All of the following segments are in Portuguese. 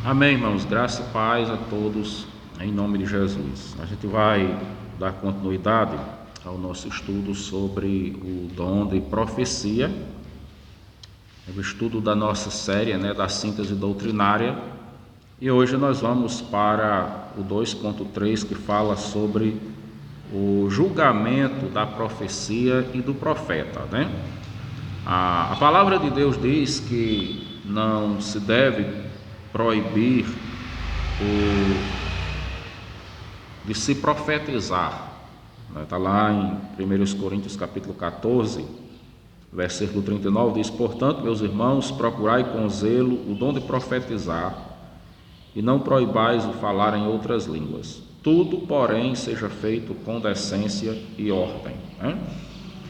Amém, irmãos. Graça e paz a todos, em nome de Jesus. A gente vai dar continuidade ao nosso estudo sobre o dom de profecia, o estudo da nossa série, da síntese doutrinária. E hoje nós vamos para o 2.3, que fala sobre o julgamento da profecia e do profeta, A palavra de Deus diz que não se deve proibir de se profetizar. Está lá em 1 Coríntios capítulo 14, versículo 39, diz: portanto, meus irmãos, procurai com zelo o dom de profetizar, e não proibais o falar em outras línguas. Tudo, porém, seja feito com decência e ordem.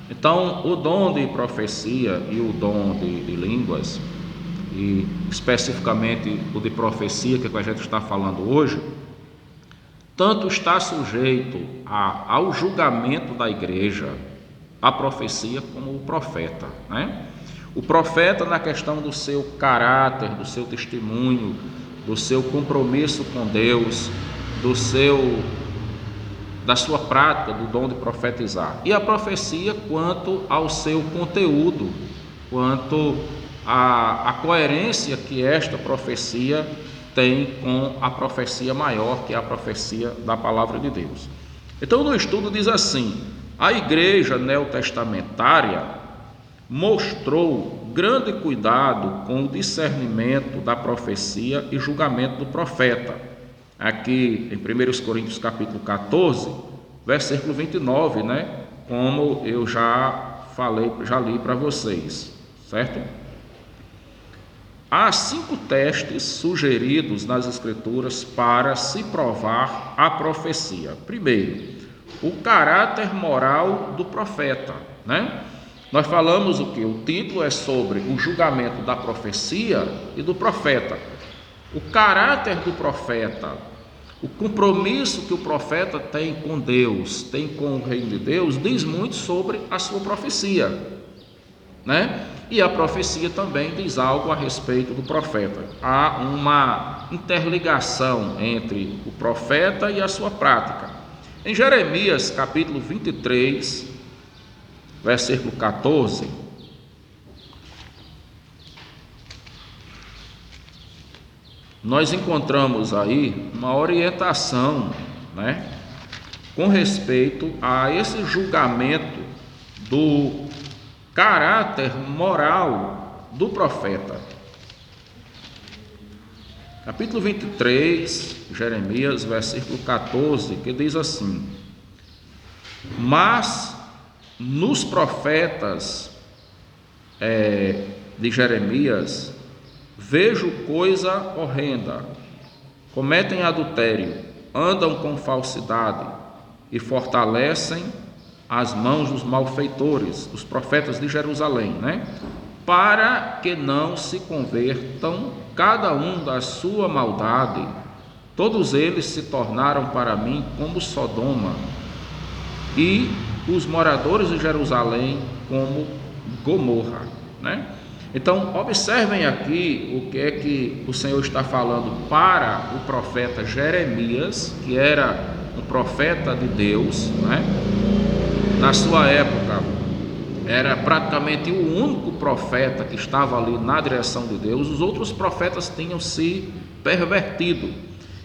Então, o dom de profecia e o dom de línguas, e especificamente o de profecia, que é o que a gente está falando hoje, tanto está sujeito ao julgamento da igreja, a profecia, como o profeta, O profeta, na questão do seu caráter, do seu testemunho, do seu compromisso com Deus, da sua prática, do dom de profetizar, e a profecia quanto ao seu conteúdo, quanto a coerência que esta profecia tem com a profecia maior, que é a profecia da palavra de Deus. Então, no estudo diz assim: a igreja neotestamentária mostrou grande cuidado com o discernimento da profecia e julgamento do profeta. Aqui em 1 Coríntios capítulo 14, versículo 29, como eu já li para vocês, certo? Há 5 testes sugeridos nas Escrituras para se provar a profecia. Primeiro, o caráter moral do profeta, Nós falamos o que? O título é sobre o julgamento da profecia e do profeta. O caráter do profeta, o compromisso que o profeta tem com Deus, tem com o reino de Deus, diz muito sobre a sua profecia, E a profecia também diz algo a respeito do profeta. Há uma interligação entre o profeta e a sua prática. Em Jeremias capítulo 23, versículo 14, nós encontramos aí uma orientação, com respeito a esse julgamento do caráter moral do profeta. Capítulo 23, Jeremias, versículo 14, que diz assim: mas nos profetas de Jeremias vejo coisa horrenda: cometem adultério, andam com falsidade e fortalecem as mãos dos malfeitores, os profetas de Jerusalém, para que não se convertam cada um da sua maldade. Todos eles se tornaram para mim como Sodoma, e os moradores de Jerusalém como Gomorra, Então, observem aqui o que é que o Senhor está falando para o profeta Jeremias, que era um profeta de Deus, Na sua época, era praticamente o único profeta que estava ali na direção de Deus. Os outros profetas tinham se pervertido.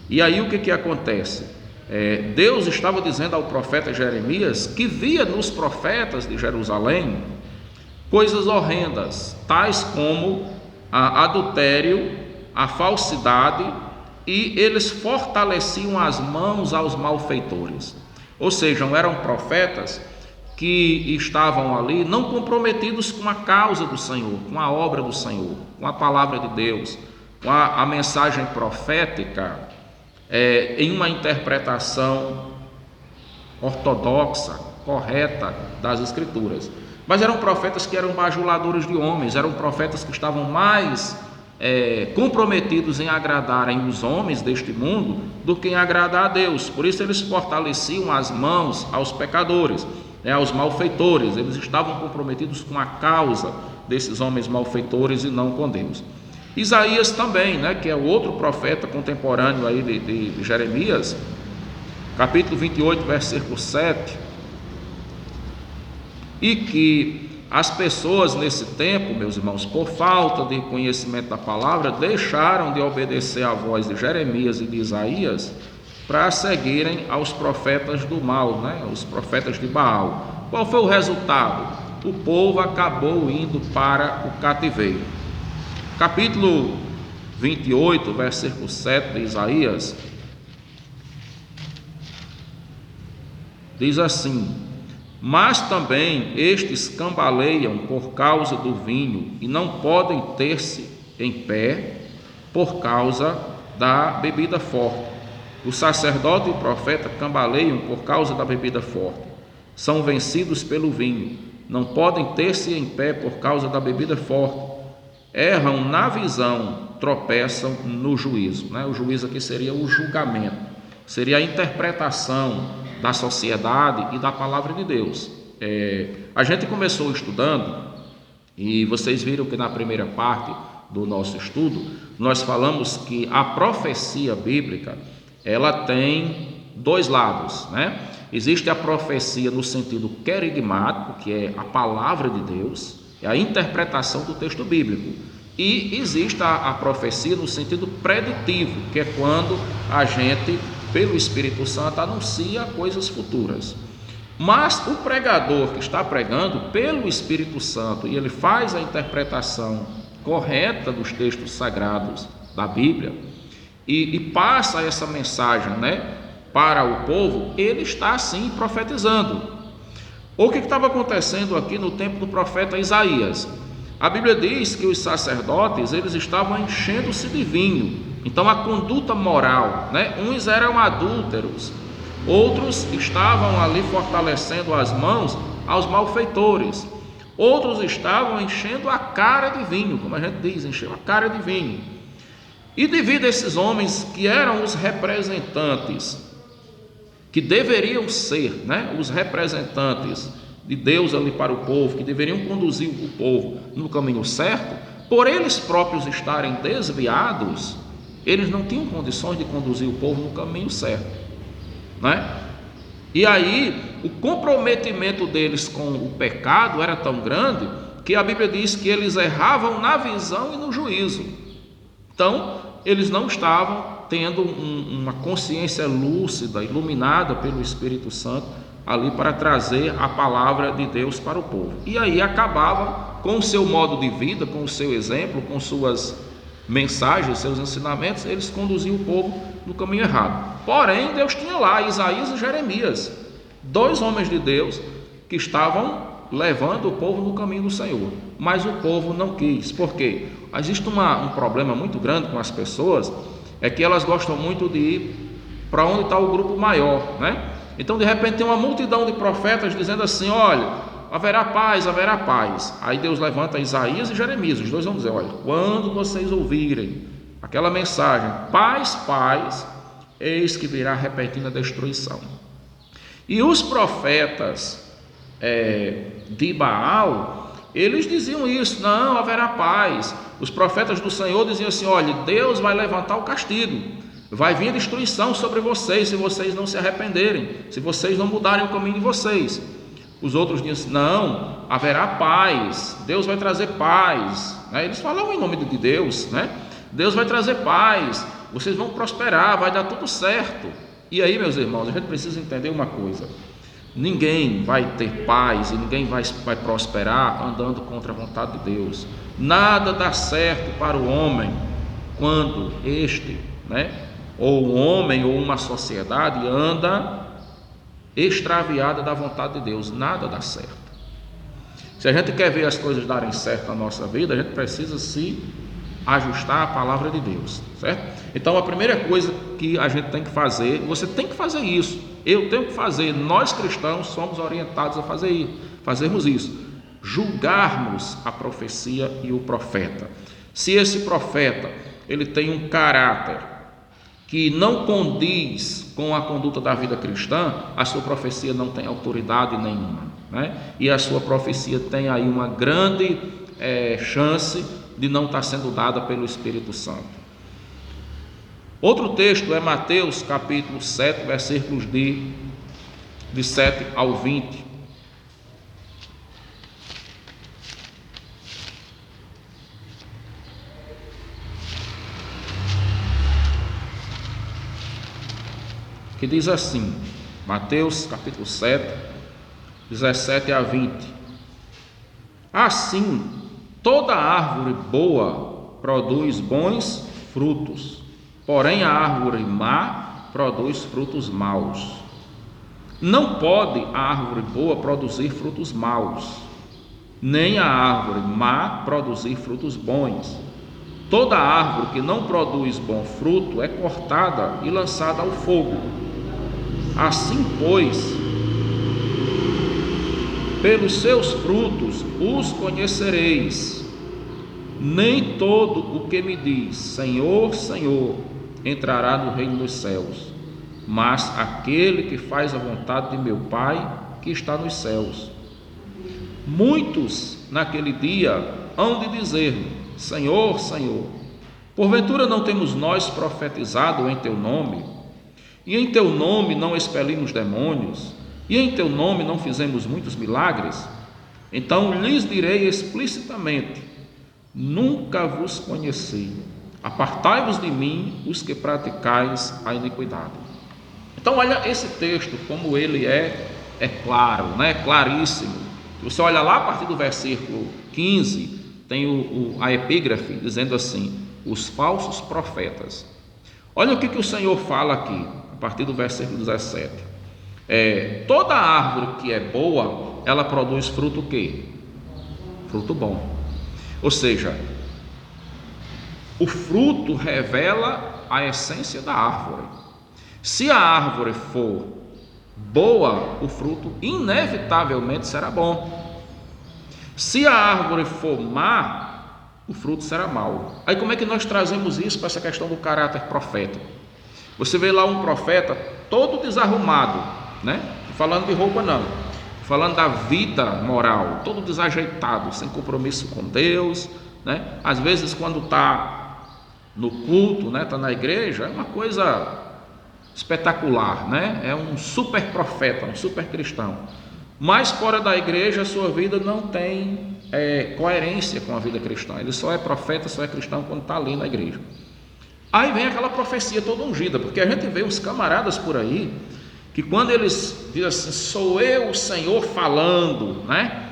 E aí o que acontece? Deus estava dizendo ao profeta Jeremias que via nos profetas de Jerusalém coisas horrendas, tais como adultério, a falsidade, e eles fortaleciam as mãos aos malfeitores. Ou seja, eram profetas que estavam ali não comprometidos com a causa do Senhor, com a obra do Senhor, com a palavra de Deus, com a mensagem profética, em uma interpretação ortodoxa, correta das Escrituras. Mas eram profetas que eram bajuladores de homens, eram profetas que estavam mais comprometidos em agradarem os homens deste mundo do que em agradar a Deus. Por isso eles fortaleciam as mãos aos pecadores, aos malfeitores. Eles estavam comprometidos com a causa desses homens malfeitores e não com Deus. Isaías também, né, que é o outro profeta contemporâneo aí de Jeremias, capítulo 28, versículo 7, e que as pessoas nesse tempo, meus irmãos, por falta de conhecimento da palavra, deixaram de obedecer à voz de Jeremias e de Isaías para seguirem aos profetas do mal, né, os profetas de Baal. Qual foi o resultado? O povo acabou indo para o cativeiro. Capítulo 28, versículo 7 de Isaías, diz assim: mas também estes cambaleiam por causa do vinho e não podem ter-se em pé por causa da bebida forte. O sacerdote e o profeta cambaleiam por causa da bebida forte. São vencidos pelo vinho, não podem ter-se em pé por causa da bebida forte. Erram na visão, tropeçam no juízo, né? O juízo aqui seria o julgamento, seria a interpretação da sociedade e da palavra de Deus. A gente começou estudando, e vocês viram que na primeira parte do nosso estudo, nós falamos que a profecia bíblica, ela tem dois lados, né? Existe a profecia no sentido querigmático, que é a palavra de Deus, é a interpretação do texto bíblico. E existe a profecia no sentido preditivo, que é quando a gente, pelo Espírito Santo, anuncia coisas futuras. Mas o pregador que está pregando pelo Espírito Santo e ele faz a interpretação correta dos textos sagrados da Bíblia e passa essa mensagem, né, para o povo, ele está assim profetizando. O que estava acontecendo aqui no tempo do profeta Isaías? A Bíblia diz que os sacerdotes, eles estavam enchendo-se de vinho. Então a conduta moral, né? Uns eram adúlteros, outros estavam ali fortalecendo as mãos aos malfeitores, outros estavam enchendo a cara de vinho, como a gente diz, encheu a cara de vinho. E devido a esses homens que eram os representantes, que deveriam ser, né, os representantes de Deus ali para o povo, que deveriam conduzir o povo no caminho certo, por eles próprios estarem desviados, eles não tinham condições de conduzir o povo no caminho certo, né? E aí o comprometimento deles com o pecado era tão grande que a Bíblia diz que eles erravam na visão e no juízo. Então eles não estavam tendo uma consciência lúcida, iluminada pelo Espírito Santo ali para trazer a palavra de Deus para o povo. E aí acabavam com o seu modo de vida, com o seu exemplo, com suas mensagens, seus ensinamentos, eles conduziam o povo no caminho errado. Porém, Deus tinha lá Isaías e Jeremias, dois homens de Deus que estavam levando o povo no caminho do Senhor, mas o povo não quis. Por quê? Existe um problema muito grande com as pessoas, é que elas gostam muito de ir para onde está o grupo maior, né? Então de repente tem uma multidão de profetas dizendo assim: olha, haverá paz, haverá paz. Aí Deus levanta Isaías e Jeremias, os dois vão dizer: olha, quando vocês ouvirem aquela mensagem, paz, paz, eis que virá repentina destruição. E os profetas de Baal, eles diziam isso: não, haverá paz. Os profetas do Senhor diziam assim: olha, Deus vai levantar o castigo, vai vir a destruição sobre vocês se vocês não se arrependerem, se vocês não mudarem o caminho de vocês. Os outros diziam: não, haverá paz, Deus vai trazer paz, né? Eles falavam em nome de Deus, né? Deus vai trazer paz, vocês vão prosperar, vai dar tudo certo. E aí, meus irmãos, a gente precisa entender uma coisa: ninguém vai ter paz e ninguém vai prosperar andando contra a vontade de Deus. Nada dá certo para o homem quando este, né, ou um homem ou uma sociedade anda extraviada da vontade de Deus. Nada dá certo. Se a gente quer ver as coisas darem certo na nossa vida, a gente precisa se ajustar à palavra de Deus, certo? Então a primeira coisa que a gente tem que fazer, você tem que fazer isso, eu tenho que fazer, nós cristãos somos orientados a fazermos isso, julgarmos a profecia e o profeta. Se esse profeta ele tem um caráter que não condiz com a conduta da vida cristã, a sua profecia não tem autoridade nenhuma, né? E a sua profecia tem aí uma grande chance de não estar sendo dada pelo Espírito Santo. Outro texto é Mateus capítulo 7, versículos de 7 ao 20. Que diz assim, Mateus capítulo 7, 17 a 20. Assim, toda árvore boa produz bons frutos, porém a árvore má produz frutos maus. Não pode a árvore boa produzir frutos maus, nem a árvore má produzir frutos bons. Toda árvore que não produz bom fruto é cortada e lançada ao fogo. Assim, pois, pelos seus frutos os conhecereis. Nem todo o que me diz Senhor, Senhor entrará no reino dos céus, mas aquele que faz a vontade de meu Pai que está nos céus. Muitos naquele dia hão de dizer-me: Senhor, Senhor, porventura não temos nós profetizado em teu nome? E em teu nome não expelimos demônios? E em teu nome não fizemos muitos milagres? Então lhes direi explicitamente: nunca vos conheci. Apartai-vos de mim, os que praticais a iniquidade. Então olha esse texto, como ele é claro, né? Claríssimo. Se você olha lá a partir do versículo 15, tem a epígrafe dizendo assim: os falsos profetas. Olha o que o Senhor fala aqui, a partir do versículo 17. Toda árvore que é boa, ela produz fruto o quê? Fruto bom. Ou seja, o fruto revela a essência da árvore. Se a árvore for boa, o fruto inevitavelmente será bom. Se a árvore for má, o fruto será mau. Aí como é que nós trazemos isso para essa questão do caráter profético? Você vê lá um profeta todo desarrumado, né? Falando de roupa não, falando da vida moral, todo desajeitado, sem compromisso com Deus, né? Às vezes quando está no culto, né? Está na igreja, é uma coisa espetacular, né? É um super profeta, um super cristão. Mas fora da igreja a sua vida não tem coerência com a vida cristã. Ele só é profeta, só é cristão quando está ali na igreja. Aí vem aquela profecia toda ungida, porque a gente vê uns camaradas por aí que quando eles dizem assim: sou eu o Senhor falando, né?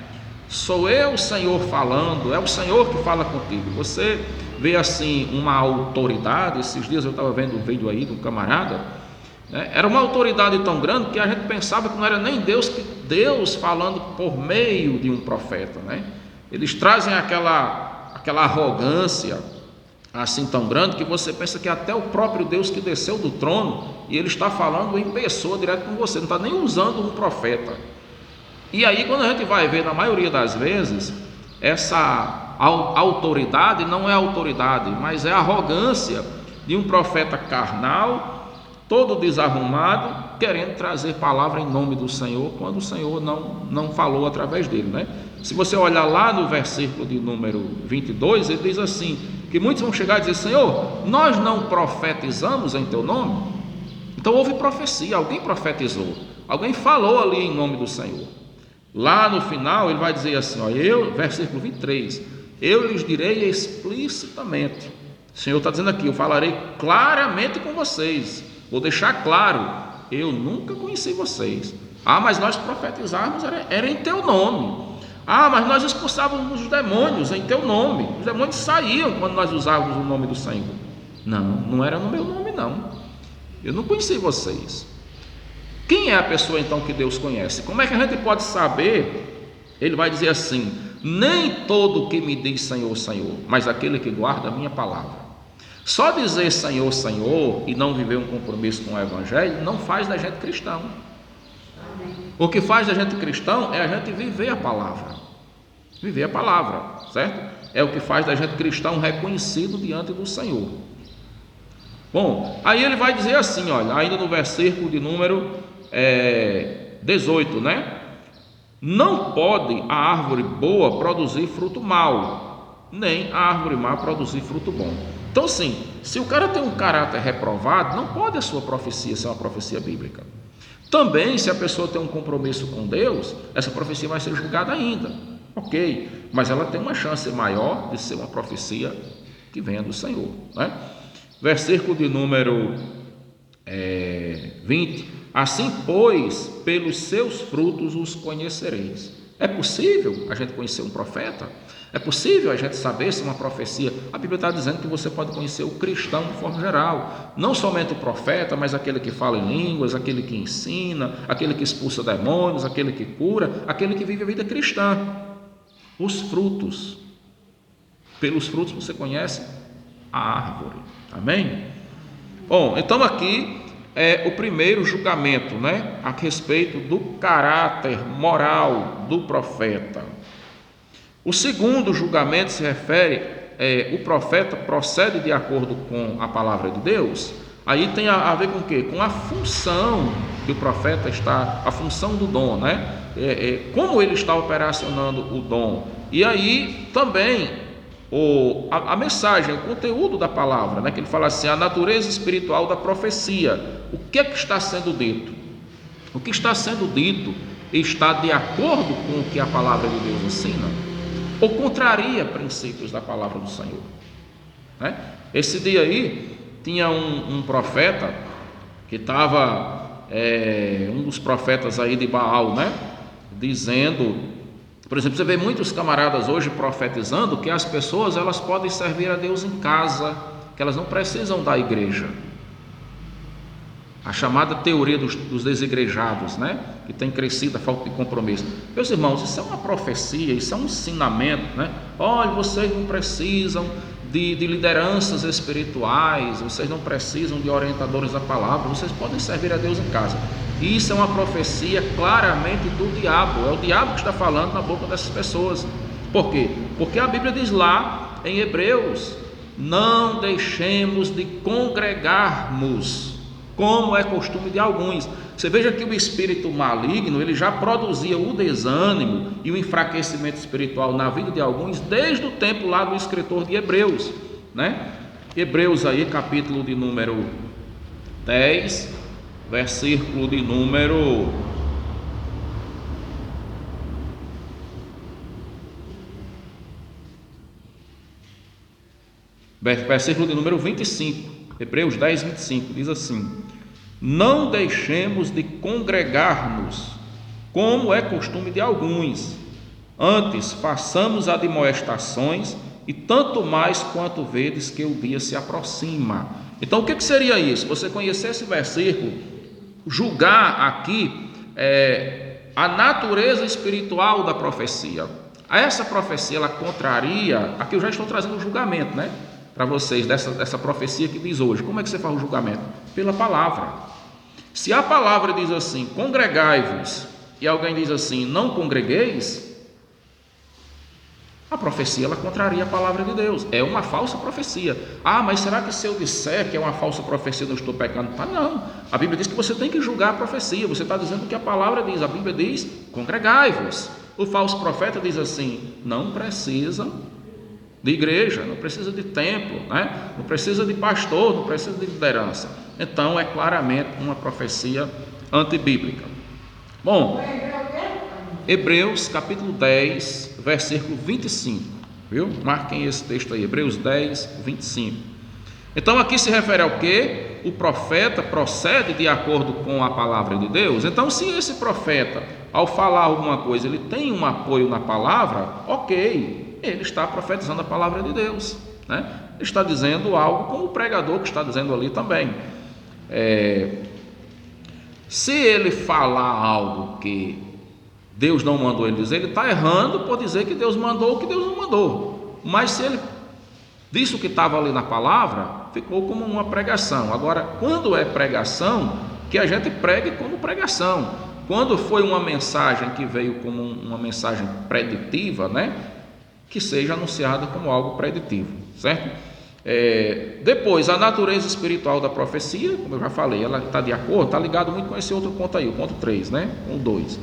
Sou eu o Senhor falando, é o Senhor que fala contigo. Você vê assim uma autoridade. Esses dias eu estava vendo um vídeo aí de um camarada, né? Era uma autoridade tão grande que a gente pensava que não era nem Deus, que Deus falando por meio de um profeta, né? Eles trazem aquela arrogância assim tão grande que você pensa que até o próprio Deus que desceu do trono e ele está falando em pessoa direto com você, não está nem usando um profeta. E aí quando a gente vai ver, na maioria das vezes, essa autoridade não é autoridade, mas é a arrogância de um profeta carnal, todo desarrumado, querendo trazer palavra em nome do Senhor, quando o Senhor não falou através dele, né? Se você olhar lá no versículo de número 22, ele diz assim, que muitos vão chegar e dizer: Senhor, nós não profetizamos em teu nome? Então houve profecia, alguém profetizou, alguém falou ali em nome do Senhor. Lá no final ele vai dizer assim, versículo 23, eu lhes direi explicitamente. O Senhor está dizendo aqui: eu falarei claramente com vocês, vou deixar claro, eu nunca conheci vocês. Mas nós profetizarmos era em teu nome. Mas nós expulsávamos os demônios em teu nome. Os demônios saíam quando nós usávamos o nome do Senhor. Não era no meu nome não. Eu não conheci vocês. Quem é a pessoa então que Deus conhece? Como é que a gente pode saber? Ele vai dizer assim: nem todo que me diz Senhor, Senhor, mas aquele que guarda a minha palavra. Só dizer Senhor, Senhor e não viver um compromisso com o Evangelho não faz da gente cristão. O que faz da gente cristão é a gente viver a palavra. Viver a palavra, certo? É o que faz da gente cristão reconhecido diante do Senhor. Bom, aí ele vai dizer assim, olha, ainda no versículo de número 18, né? Não pode a árvore boa produzir fruto mau, nem a árvore má produzir fruto bom. Então, sim, se o cara tem um caráter reprovado, não pode a sua profecia ser uma profecia bíblica. Também, se a pessoa tem um compromisso com Deus, essa profecia vai ser julgada ainda. Ok, mas ela tem uma chance maior de ser uma profecia que venha do Senhor, né? Versículo de número 20: assim, pois, pelos seus frutos os conhecereis. É possível a gente conhecer um profeta? É possível a gente saber se uma profecia... A Bíblia está dizendo que você pode conhecer o cristão de forma geral, não somente o profeta, mas aquele que fala em línguas, aquele que ensina, aquele que expulsa demônios, aquele que cura, aquele que vive a vida cristã. Os frutos, pelos frutos você conhece a árvore, amém? Bom, então aqui é o primeiro julgamento, né, a respeito do caráter moral do profeta. O segundo julgamento se refere, o profeta procede de acordo com a palavra de Deus. Aí tem a ver com o quê? Com a função que o profeta está, a função do dom, né? Como ele está operacionando o dom. E aí também a mensagem, o conteúdo da palavra, né? Que ele fala assim, a natureza espiritual da profecia. O que é que está sendo dito? O que está sendo dito está de acordo com o que a palavra de Deus ensina? Ou contraria princípios da palavra do Senhor, né? Esse dia aí tinha um profeta que estava, um dos profetas aí de Baal, né? Dizendo, por exemplo, você vê muitos camaradas hoje profetizando que as pessoas elas podem servir a Deus em casa, que elas não precisam da igreja. A chamada teoria dos desigrejados, né? Que tem crescido a falta de compromisso. Meus irmãos, isso é uma profecia, isso é um ensinamento, né? Olha, vocês não precisam de lideranças espirituais, vocês não precisam de orientadores da palavra, vocês podem servir a Deus em casa. Isso é uma profecia claramente do diabo, é o diabo que está falando na boca dessas pessoas. Por quê? Porque a Bíblia diz lá em Hebreus, não deixemos de congregarmos, como é costume de alguns. Você veja que o espírito maligno, ele já produzia o desânimo e o enfraquecimento espiritual na vida de alguns desde o tempo lá do escritor de Hebreus, né? Hebreus aí, capítulo de número 10, versículo de número 25. Hebreus 10, 25, diz assim: não deixemos de congregar-nos, como é costume de alguns, antes façamos admoestações, e tanto mais quanto vedes que o dia se aproxima. Então, o que seria isso? Você conhecer esse versículo, julgar aqui a natureza espiritual da profecia. Essa profecia, ela contraria, aqui eu já estou trazendo o julgamento, né? Para vocês, dessa profecia que diz hoje. Como é que você faz o julgamento? Pela palavra. Se a palavra diz assim, congregai-vos, e alguém diz assim, não congregueis, a profecia ela contraria a palavra de Deus. É uma falsa profecia. Ah, mas será que se eu disser que é uma falsa profecia, eu não estou pecando? Não. A Bíblia diz que você tem que julgar a profecia. Você está dizendo o que a palavra diz. A Bíblia diz, congregai-vos. O falso profeta diz assim, não precisam de igreja, não precisa de templo, né? Não precisa de pastor, não precisa de liderança. Então é claramente uma profecia antibíblica. Bom, Hebreus capítulo 10, versículo 25, viu? Marquem esse texto aí, Hebreus 10, 25. Então aqui se refere ao que? O profeta procede de acordo com a palavra de Deus. Então, se esse profeta, ao falar alguma coisa, ele tem um apoio na palavra, ok, ele está profetizando a palavra de Deus, né? Ele está dizendo algo como o pregador que está dizendo ali também. Se ele falar algo que Deus não mandou ele dizer, ele está errando por dizer que Deus mandou o que Deus não mandou. Mas se ele disse o que estava ali na palavra, ficou como uma pregação. Agora, quando é pregação, que a gente pregue como pregação. Quando foi uma mensagem que veio como uma mensagem preditiva, né? Que seja anunciada como algo preditivo, certo? Depois, a natureza espiritual da profecia, como eu já falei, ela está de acordo, está ligado muito com esse outro ponto aí, o ponto 3, né? O 2.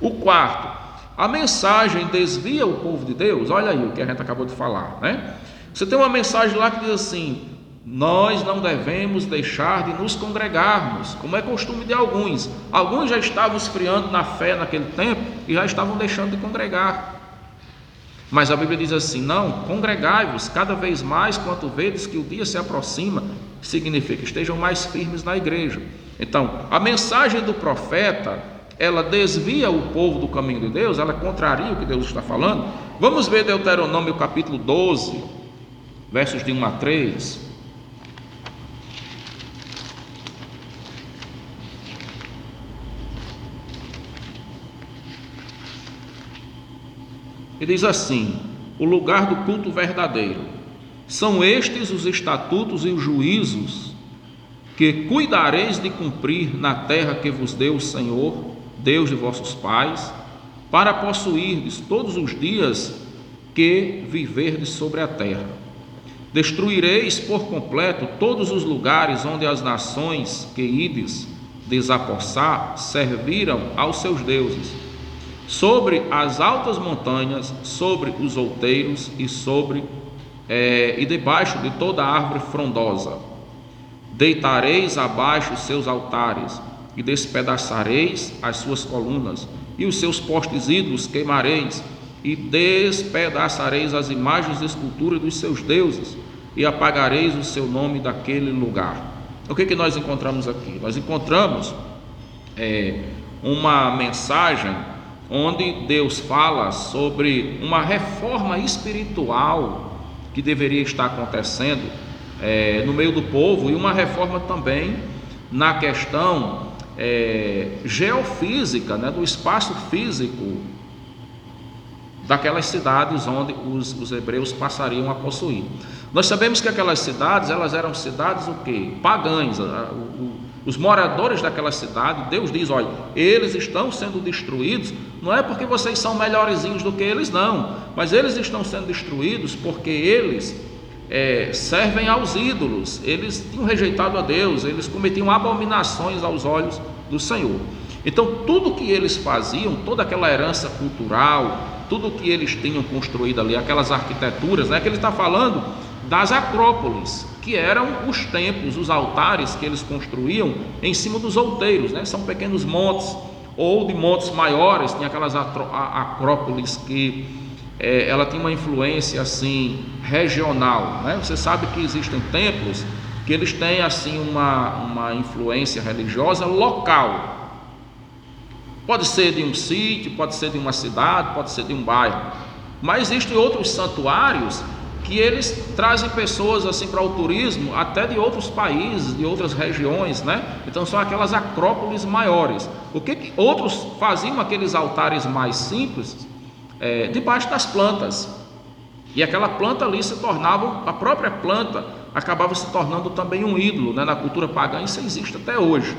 O quarto, a mensagem desvia o povo de Deus. Olha aí o que a gente acabou de falar, né? Você tem uma mensagem lá que diz assim: nós não devemos deixar de nos congregarmos, como é costume de alguns. Alguns já estavam esfriando na fé naquele tempo e já estavam deixando de congregar. Mas a Bíblia diz assim: não, congregai-vos cada vez mais quanto vedes que o dia se aproxima. Significa que estejam mais firmes na igreja. Então, a mensagem do profeta, ela desvia o povo do caminho de Deus, ela contraria o que Deus está falando. Vamos ver Deuteronômio capítulo 12, versos de 1 a 3. E diz assim: o lugar do culto verdadeiro. São estes os estatutos e os juízos que cuidareis de cumprir na terra que vos deu o Senhor, Deus de vossos pais, para possuirdes todos os dias que viverdes sobre a terra. Destruireis por completo todos os lugares onde as nações que ides desapossar serviram aos seus deuses, sobre as altas montanhas, sobre os outeiros e debaixo de toda árvore frondosa. Deitareis abaixo os seus altares e despedaçareis as suas colunas, e os seus postes ídolos queimareis, e despedaçareis as imagens de escultura dos seus deuses, e apagareis o seu nome daquele lugar. O que nós encontramos aqui? Nós encontramos uma mensagem onde Deus fala sobre uma reforma espiritual que deveria estar acontecendo no meio do povo, e uma reforma também na questão geofísica, né, do espaço físico daquelas cidades onde os hebreus passariam a possuir. Nós sabemos que aquelas cidades, elas eram cidades o quê? Pagãs. Os moradores daquela cidade, Deus diz: olha, eles estão sendo destruídos, não é porque vocês são melhorzinhos do que eles, não, mas eles estão sendo destruídos porque eles servem aos ídolos, eles tinham rejeitado a Deus, eles cometiam abominações aos olhos do Senhor. Então tudo que eles faziam, toda aquela herança cultural, tudo que eles tinham construído ali, aquelas arquiteturas, né, que ele está falando das acrópolis, que eram os templos, os altares que eles construíam em cima dos outeiros, né? São pequenos montes, ou de montes maiores, tinha aquelas acrópolis que ela tinha uma influência assim regional, né? Você sabe que existem templos que eles têm assim uma influência religiosa local. Pode ser de um sítio, pode ser de uma cidade, pode ser de um bairro, mas existem outros santuários que eles trazem pessoas assim para o turismo, até de outros países, de outras regiões, né? Então são aquelas acrópolis maiores. O que outros faziam aqueles altares mais simples, debaixo das plantas, e aquela planta ali se tornava, a própria planta acabava se tornando também um ídolo, né? Na cultura pagã isso existe até hoje.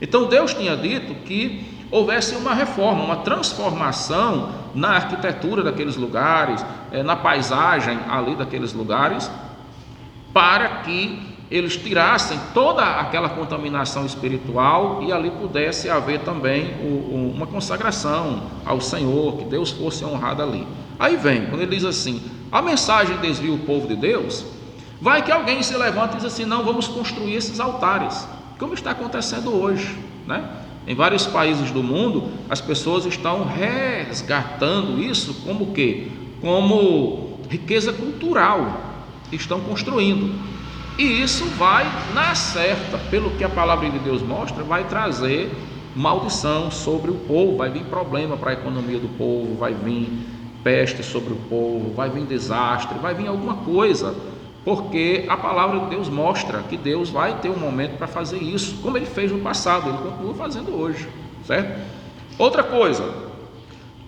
Então Deus tinha dito que houvesse uma reforma, uma transformação na arquitetura daqueles lugares, na paisagem ali daqueles lugares, para que eles tirassem toda aquela contaminação espiritual e ali pudesse haver também uma consagração ao Senhor, que Deus fosse honrado ali. Aí vem, quando ele diz assim: a mensagem desvia o povo de Deus, vai que alguém se levanta e diz assim: não, vamos construir esses altares, como está acontecendo hoje, né? Em vários países do mundo, as pessoas estão resgatando isso como o quê? Como riqueza cultural, estão construindo. E isso vai, na certa, pelo que a palavra de Deus mostra, vai trazer maldição sobre o povo, vai vir problema para a economia do povo, vai vir peste sobre o povo, vai vir desastre, vai vir alguma coisa, porque a palavra de Deus mostra que Deus vai ter um momento para fazer isso, como ele fez no passado, ele continua fazendo hoje, certo? Outra coisa,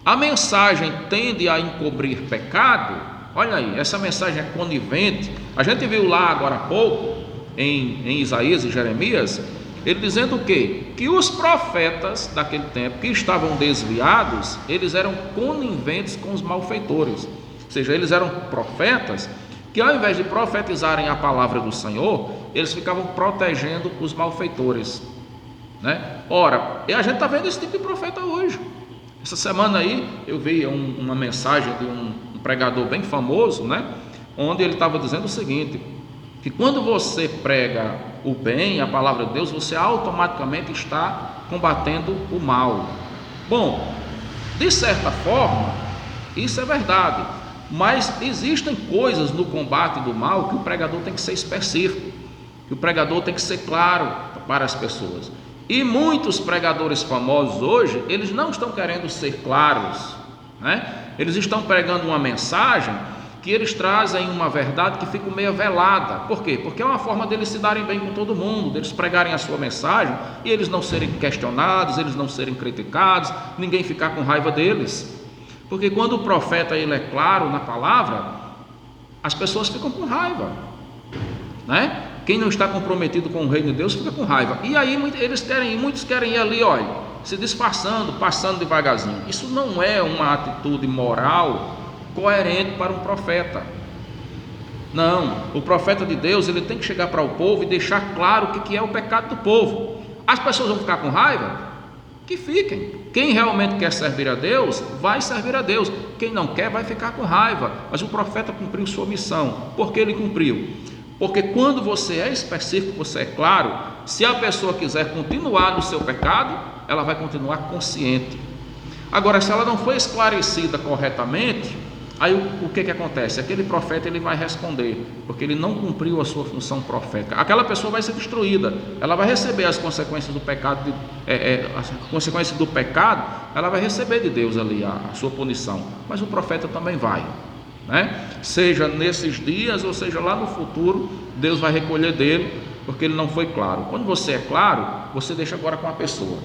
a mensagem tende a encobrir pecado. Olha aí, essa mensagem é conivente. A gente viu lá agora há pouco, em Isaías e Jeremias, ele dizendo o quê? Que os profetas daquele tempo, que estavam desviados, eles eram coniventes com os malfeitores, ou seja, eles eram profetas que ao invés de profetizarem a palavra do Senhor, eles ficavam protegendo os malfeitores, né? Ora, e a gente está vendo esse tipo de profeta hoje. Essa semana aí eu vi uma mensagem de um pregador bem famoso, né? Onde ele estava dizendo o seguinte, que quando você prega o bem, a palavra de Deus, você automaticamente está combatendo o mal. Bom, de certa forma, isso é verdade, mas existem coisas no combate do mal que o pregador tem que ser específico, que o pregador tem que ser claro para as pessoas. E muitos pregadores famosos hoje, eles não estão querendo ser claros, né? Eles estão pregando uma mensagem que eles trazem uma verdade que fica meio velada. Por quê? Porque é uma forma deles se darem bem com todo mundo, deles pregarem a sua mensagem e eles não serem questionados, eles não serem criticados, ninguém ficar com raiva deles. Porque quando o profeta ele é claro na palavra, as pessoas ficam com raiva, né? Quem não está comprometido com o reino de Deus fica com raiva. E aí muitos querem ir ali, olha, se disfarçando, passando devagarzinho. Isso não é uma atitude moral coerente para um profeta. Não, o profeta de Deus ele tem que chegar para o povo e deixar claro o que é o pecado do povo. As pessoas vão ficar com raiva? Que fiquem. Quem realmente quer servir a Deus, vai servir a Deus. Quem não quer, vai ficar com raiva. Mas o profeta cumpriu sua missão. Por que ele cumpriu? Porque quando você é específico, você é claro, se a pessoa quiser continuar no seu pecado, ela vai continuar consciente. Agora, se ela não foi esclarecida corretamente, aí o que acontece? Aquele profeta ele vai responder, porque ele não cumpriu a sua função profética. Aquela pessoa vai ser destruída, ela vai receber as consequências do pecado, as consequências do pecado, ela vai receber de Deus ali a sua punição, mas o profeta também vai, né? Seja nesses dias ou seja lá no futuro, Deus vai recolher dele, porque ele não foi claro. Quando você é claro, você deixa agora com a pessoa.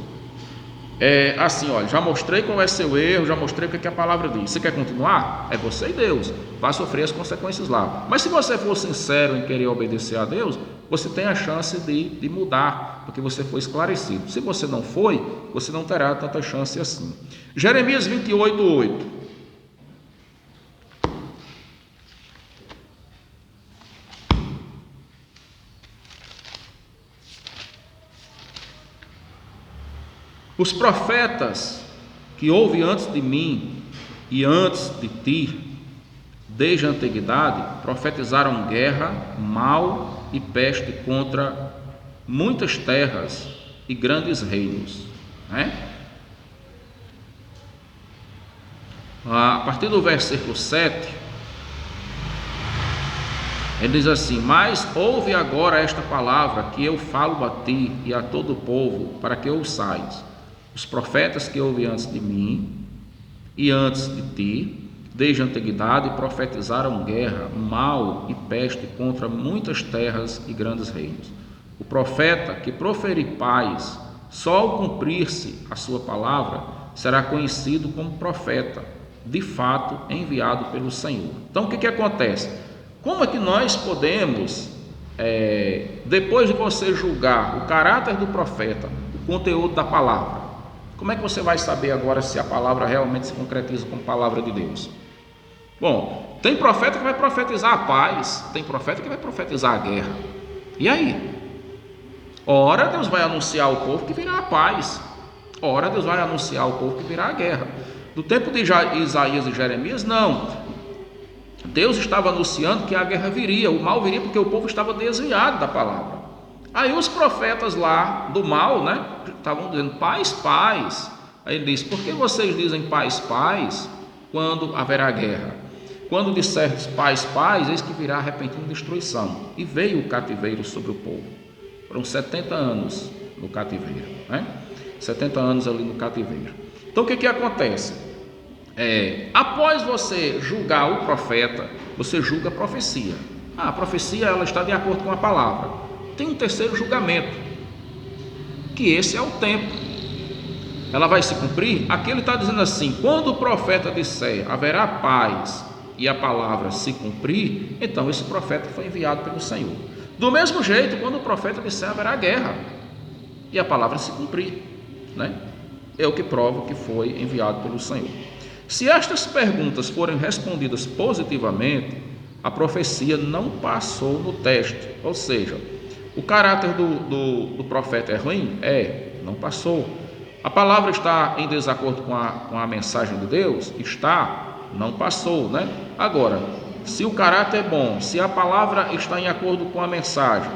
Assim, olha, já mostrei qual é seu erro, já mostrei o que a palavra diz. Você quer continuar? É você e Deus, vai sofrer as consequências lá. Mas se você for sincero em querer obedecer a Deus, você tem a chance de mudar, porque você foi esclarecido. Se você não foi, você não terá tanta chance assim. Jeremias 28:8. Os profetas que houve antes de mim e antes de ti, desde a antiguidade, profetizaram guerra, mal e peste contra muitas terras e grandes reinos, né? A partir do versículo 7, ele diz assim: mas ouve agora esta palavra que eu falo a ti e a todo o povo, para que ouçais. Os profetas que houve antes de mim e antes de ti, desde a antiguidade, profetizaram guerra, mal e peste contra muitas terras e grandes reinos. O profeta que proferir paz, só ao cumprir-se a sua palavra, será conhecido como profeta, de fato enviado pelo Senhor. Então o que acontece? Como é que nós podemos, depois de você julgar o caráter do profeta, o conteúdo da palavra, como é que você vai saber agora se a palavra realmente se concretiza como palavra de Deus? Bom, tem profeta que vai profetizar a paz, tem profeta que vai profetizar a guerra. E aí? Ora Deus vai anunciar ao povo que virá a paz, ora Deus vai anunciar ao povo que virá a guerra. No tempo de Isaías e Jeremias, não. Deus estava anunciando que a guerra viria, o mal viria porque o povo estava desviado da palavra. Aí os profetas lá do mal, né, estavam dizendo paz, paz. Aí ele diz: por que vocês dizem paz, paz, quando haverá guerra? Quando disserdes paz, paz, eis que virá repentina destruição. E veio o cativeiro sobre o povo. Foram 70 anos no cativeiro, né? 70 anos ali no cativeiro. Então o que acontece? Após você julgar o profeta, você julga a profecia. A profecia ela está de acordo com a palavra. Tem um terceiro julgamento, que esse é o tempo. Ela vai se cumprir? Aqui ele está dizendo assim: quando o profeta disser haverá paz e a palavra se cumprir, então esse profeta foi enviado pelo Senhor. Do mesmo jeito, quando o profeta disser haverá guerra e a palavra se cumprir, né? É o que prova que foi enviado pelo Senhor. Se estas perguntas forem respondidas positivamente, a profecia não passou no teste, ou seja, o caráter do profeta é ruim? Não passou. A palavra está em desacordo com a mensagem de Deus? Está, não passou, né? Agora, se o caráter é bom, se a palavra está em acordo com a mensagem,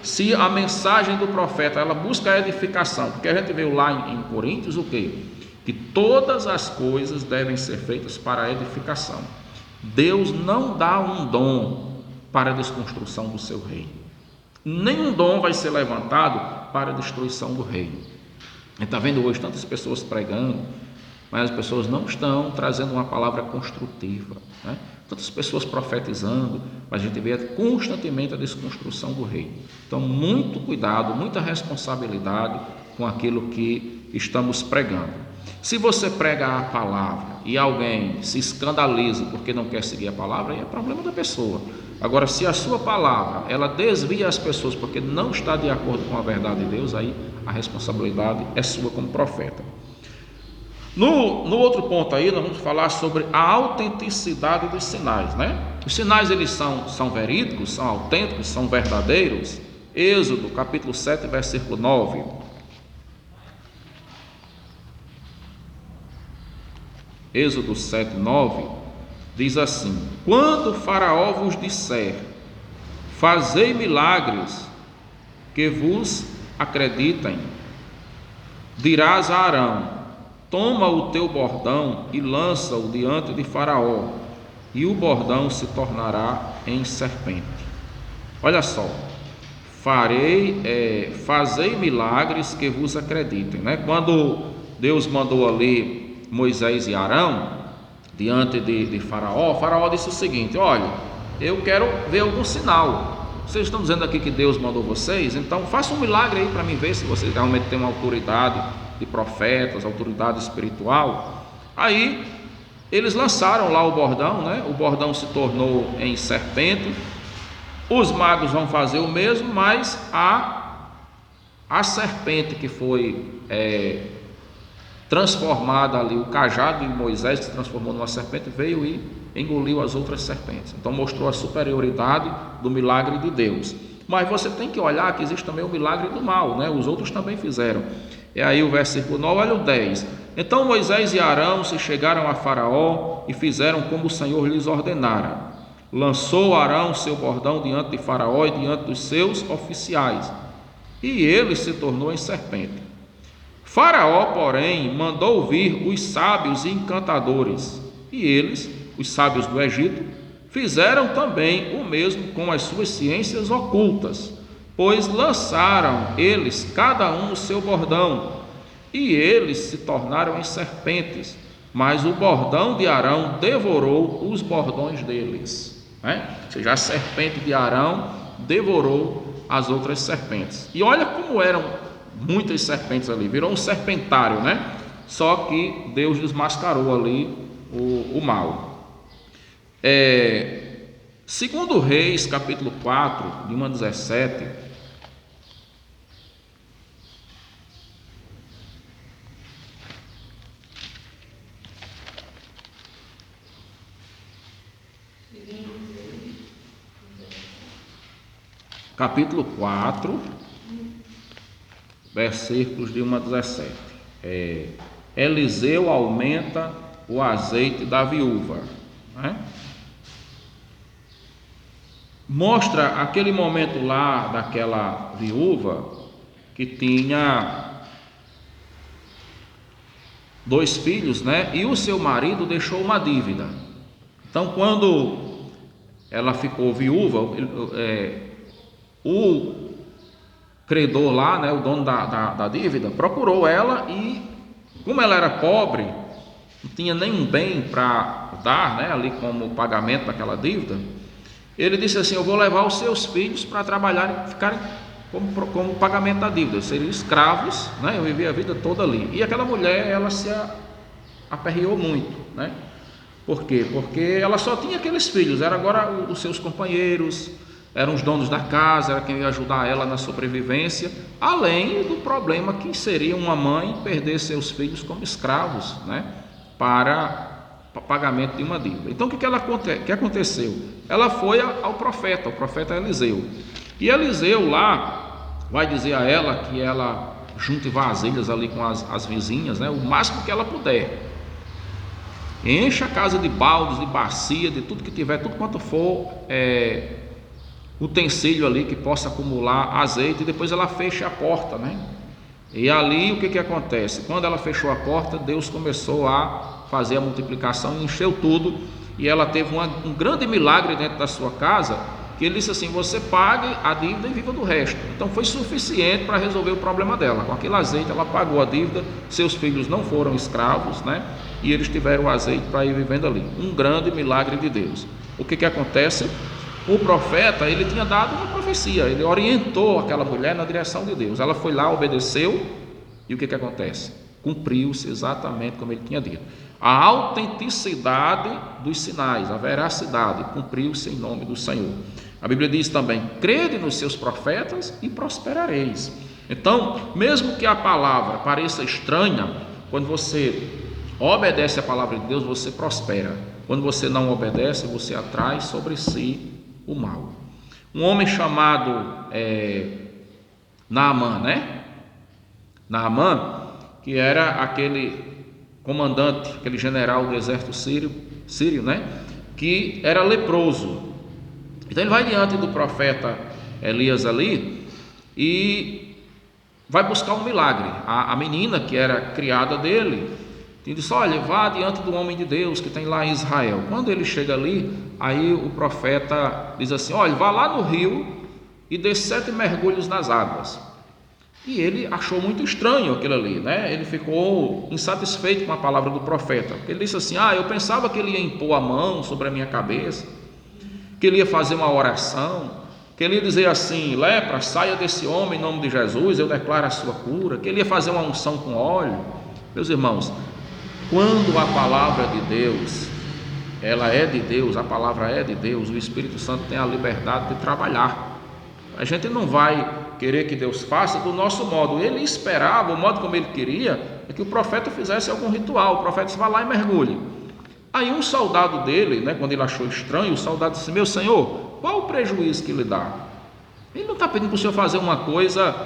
se a mensagem do profeta, ela busca a edificação, porque a gente viu lá em Coríntios o quê? Que todas as coisas devem ser feitas para a edificação. Deus não dá um dom para a desconstrução do seu reino. Nenhum dom vai ser levantado para a destruição do reino. A gente está vendo hoje tantas pessoas pregando, mas as pessoas não estão trazendo uma palavra construtiva, né? Tantas pessoas profetizando, mas a gente vê constantemente a desconstrução do reino. Então, muito cuidado, muita responsabilidade com aquilo que estamos pregando. Se você prega a palavra e alguém se escandaliza porque não quer seguir a palavra, aí é problema da pessoa. Agora, se a sua palavra, ela desvia as pessoas porque não está de acordo com a verdade de Deus, aí a responsabilidade é sua como profeta. No outro ponto aí, nós vamos falar sobre a autenticidade dos sinais, né? Os sinais, eles são verídicos, são autênticos, são verdadeiros. Êxodo, capítulo 7, versículo 9. Êxodo 7, 9, diz assim: quando Faraó vos disser, fazei milagres que vos acreditem, dirás a Arão, toma o teu bordão e lança-o diante de Faraó, e o bordão se tornará em serpente. Olha só, fazei milagres que vos acreditem, né? Quando Deus mandou ali Moisés e Arão diante de Faraó, Faraó disse o seguinte: olha, eu quero ver algum sinal. Vocês estão dizendo aqui que Deus mandou vocês, então faça um milagre aí para mim ver se vocês realmente têm uma autoridade de profetas, autoridade espiritual. Aí eles lançaram lá o bordão, né? O bordão se tornou em serpente. Os magos vão fazer o mesmo, mas a serpente que foi transformada ali, o cajado de Moisés se transformou numa serpente, veio e engoliu as outras serpentes. Então mostrou a superioridade do milagre de Deus. Mas você tem que olhar que existe também o milagre do mal, né? Os outros também fizeram. É aí o versículo 9, olha o 10. Então Moisés e Arão se chegaram a Faraó e fizeram como o Senhor lhes ordenara. Lançou Arão seu bordão diante de Faraó e diante dos seus oficiais, e ele se tornou em serpente. Faraó, porém, mandou vir os sábios e encantadores, e eles, os sábios do Egito, fizeram também o mesmo com as suas ciências ocultas, pois lançaram eles cada um o seu bordão, e eles se tornaram em serpentes, mas o bordão de Arão devorou os bordões deles. Ou seja, a serpente de Arão devorou as outras serpentes. E olha como eram muitas serpentes ali, virou um serpentário, né? Só que Deus desmascarou ali o mal. Segundo Reis, capítulo 4, de 1 a 17, capítulo 4, versículos de 1 a 17. Eliseu aumenta o azeite da viúva, né? Mostra aquele momento lá daquela viúva que tinha 2 filhos, né? E o seu marido deixou uma dívida. Então, quando ela ficou viúva, o credor lá, né, o dono da dívida, procurou ela e, como ela era pobre, não tinha nenhum bem para dar, né, ali como pagamento daquela dívida, ele disse assim: eu vou levar os seus filhos para trabalhar e ficarem como pagamento da dívida, seriam escravos, né, eu vivi a vida toda ali. E aquela mulher, ela se aperreou muito, né? Por quê? Porque ela só tinha aqueles filhos, era agora os seus companheiros, eram os donos da casa, era quem ia ajudar ela na sobrevivência, além do problema que seria uma mãe perder seus filhos como escravos, né, para pagamento de uma dívida. Então o que aconteceu? Ela foi ao profeta, o profeta Eliseu, e Eliseu lá vai dizer a ela que ela junte vasilhas ali com as vizinhas, né? O máximo que ela puder. Enche a casa de baldes, de bacia, de tudo que tiver, tudo quanto for utensílio ali que possa acumular azeite, e depois ela fecha a porta, né? E ali o que acontece? Quando ela fechou a porta, Deus começou a fazer a multiplicação e encheu tudo, e ela teve um grande milagre dentro da sua casa, que ele disse assim: você pague a dívida e viva do resto. Então foi suficiente para resolver o problema dela. Com aquele azeite ela pagou a dívida, seus filhos não foram escravos, né? E eles tiveram o azeite para ir vivendo ali. Um grande milagre de Deus. O que acontece? O profeta, ele tinha dado uma profecia, ele orientou aquela mulher na direção de Deus. Ela foi lá, obedeceu, e o que acontece? Cumpriu-se exatamente como ele tinha dito. A autenticidade dos sinais, a veracidade, cumpriu-se em nome do Senhor. A Bíblia diz também: crede nos seus profetas e prosperareis. Então, mesmo que a palavra pareça estranha, quando você obedece a palavra de Deus, você prospera. Quando você não obedece, você atrai sobre si o mal. Um homem chamado Naamã, né? Naamã, que era aquele comandante, aquele general do exército sírio, né? Que era leproso. Então ele vai diante do profeta Elias ali e vai buscar um milagre. A menina que era criada dele disse: olha, vá diante do homem de Deus que tem lá em Israel. Quando ele chega ali, aí o profeta diz assim: olha, vá lá no rio e dê 7 mergulhos nas águas. E ele achou muito estranho aquilo ali, né? Ele ficou insatisfeito com a palavra do profeta. Ele disse assim: eu pensava que ele ia impor a mão sobre a minha cabeça, que ele ia fazer uma oração, que ele ia dizer assim: lepra, saia desse homem em nome de Jesus, eu declaro a sua cura, que ele ia fazer uma unção com óleo. Meus irmãos, quando a palavra de Deus, ela é de Deus, a palavra é de Deus, o Espírito Santo tem a liberdade de trabalhar. A gente não vai querer que Deus faça do nosso modo. Ele esperava, o modo como ele queria, é que o profeta fizesse algum ritual. O profeta disse: vá lá e mergulhe. Aí um soldado dele, né, quando ele achou estranho, o soldado disse: meu senhor, qual o prejuízo que lhe dá? Ele não está pedindo para o senhor fazer uma coisa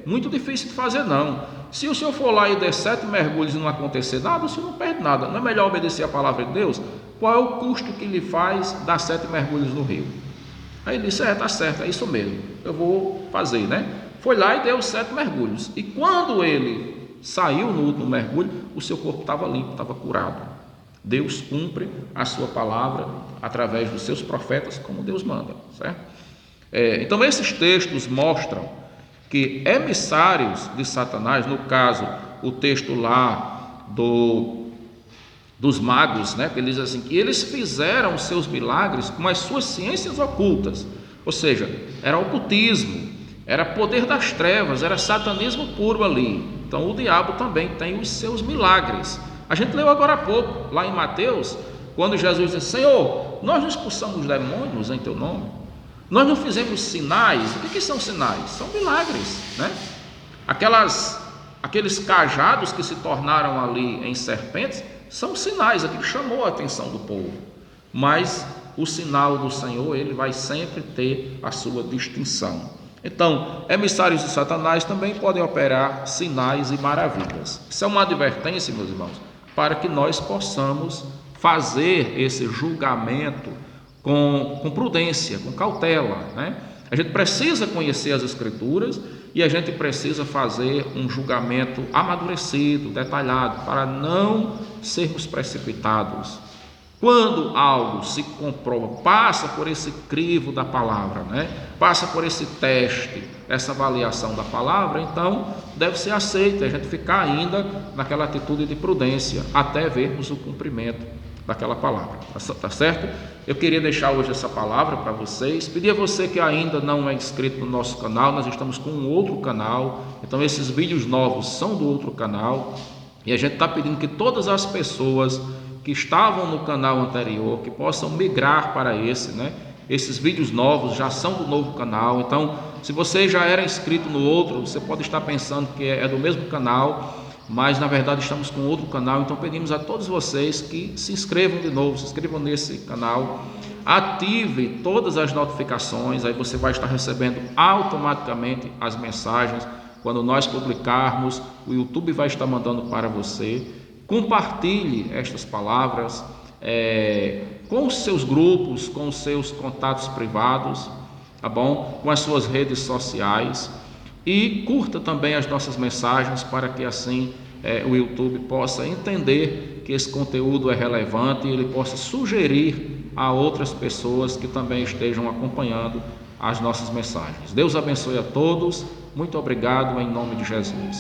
muito difícil de fazer, não. Se o senhor for lá e der 7 mergulhos e não acontecer nada, o senhor não perde nada. Não é melhor obedecer a palavra de Deus? Qual é o custo que lhe faz dar 7 mergulhos no rio? Aí ele disse: está certo, é isso mesmo, eu vou fazer, né? Foi lá e deu 7 mergulhos. E quando ele saiu no último mergulho, o seu corpo estava limpo, estava curado. Deus cumpre a sua palavra através dos seus profetas, como Deus manda, certo? Então esses textos mostram que emissários de Satanás, no caso o texto lá dos magos, né, que ele diz assim, que eles fizeram seus milagres com as suas ciências ocultas, ou seja, era ocultismo, era poder das trevas, era satanismo puro ali. Então o diabo também tem os seus milagres. A gente leu agora há pouco, lá em Mateus, quando Jesus disse: Senhor, nós não expulsamos demônios em teu nome, nós não fizemos sinais. O que são sinais? São milagres, né? Aqueles cajados que se tornaram ali em serpentes são sinais. Aquilo chamou a atenção do povo, mas o sinal do Senhor, ele vai sempre ter a sua distinção. Então, emissários de Satanás também podem operar sinais e maravilhas. Isso é uma advertência, meus irmãos, para que nós possamos fazer esse julgamento com prudência, com cautela, né? A gente precisa conhecer as Escrituras e a gente precisa fazer um julgamento amadurecido, detalhado, para não sermos precipitados. Quando algo se comprova, passa por esse crivo da palavra, né? Passa por esse teste, essa avaliação da palavra, então deve ser aceito, a gente ficar ainda naquela atitude de prudência, até vermos o cumprimento daquela palavra, tá certo? Eu queria deixar hoje essa palavra para vocês, pedir a você que ainda não é inscrito no nosso canal, nós estamos com um outro canal, então esses vídeos novos são do outro canal, e a gente está pedindo que todas as pessoas que estavam no canal anterior, que possam migrar para esse, né? Esses vídeos novos já são do novo canal, então se você já era inscrito no outro, você pode estar pensando que é do mesmo canal, mas na verdade estamos com outro canal. Então pedimos a todos vocês que se inscrevam de novo, se inscrevam nesse canal, ative todas as notificações, aí você vai estar recebendo automaticamente as mensagens Quando nós publicarmos, o YouTube vai estar mandando para você. Compartilhe estas palavras com os seus grupos, com os seus contatos privados, tá bom? Com as suas redes sociais, e curta também as nossas mensagens para que assim o YouTube possa entender que esse conteúdo é relevante e ele possa sugerir a outras pessoas que também estejam acompanhando as nossas mensagens. Deus abençoe a todos. Muito obrigado em nome de Jesus.